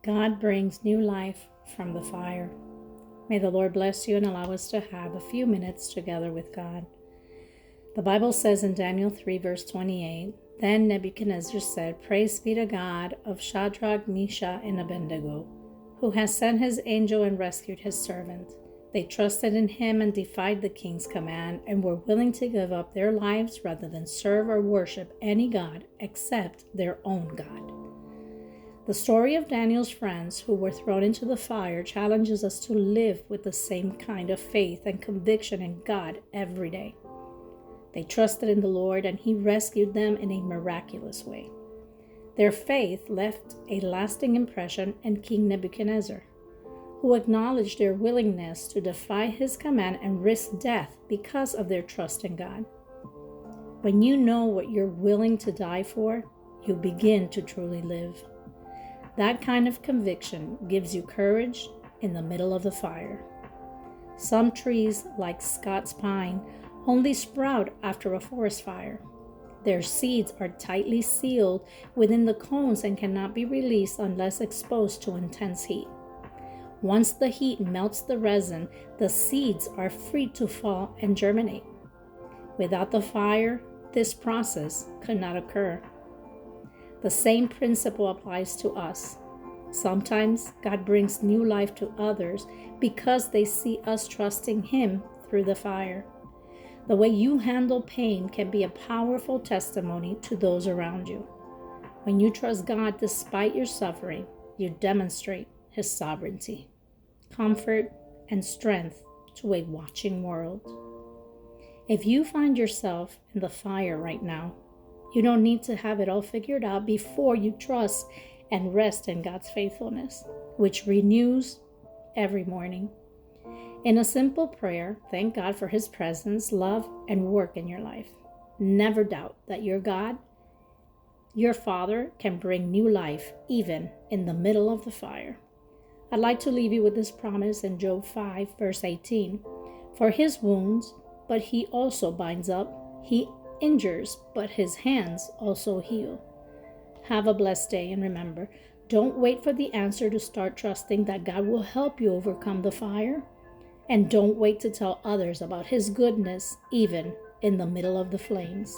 God brings new life from the fire. May the Lord bless you and allow us to have a few minutes together with God. The Bible says in Daniel 3 verse 28, Then Nebuchadnezzar said, Praise be to God of Shadrach, Meshach, and Abednego, who has sent his angel and rescued his servant. They trusted in him and defied the king's command and were willing to give up their lives rather than serve or worship any god except their own God. The story of Daniel's friends who were thrown into the fire challenges us to live with the same kind of faith and conviction in God every day. They trusted in the Lord and He rescued them in a miraculous way. Their faith left a lasting impression in King Nebuchadnezzar, who acknowledged their willingness to defy his command and risk death because of their trust in God. When you know what you're willing to die for, you begin to truly live. That kind of conviction gives you courage in the middle of the fire. Some trees, like Scots pine, only sprout after a forest fire. Their seeds are tightly sealed within the cones and cannot be released unless exposed to intense heat. Once the heat melts the resin, the seeds are free to fall and germinate. Without the fire, this process could not occur. The same principle applies to us. Sometimes God brings new life to others because they see us trusting Him through the fire. The way you handle pain can be a powerful testimony to those around you. When you trust God despite your suffering, you demonstrate His sovereignty, comfort, and strength to a watching world. If you find yourself in the fire right now, you don't need to have it all figured out before you trust and rest in God's faithfulness, which renews every morning. In a simple prayer, thank God for His presence, love, and work in your life. Never doubt that your God, your Father, can bring new life even in the middle of the fire. I'd like to leave you with this promise in Job 5, verse 18. For His wounds, but He also binds up. He injures, but His hands also heal. Have a blessed day, and remember, don't wait for the answer to start trusting that God will help you overcome the fire. And don't wait to tell others about His goodness, even in the middle of the flames.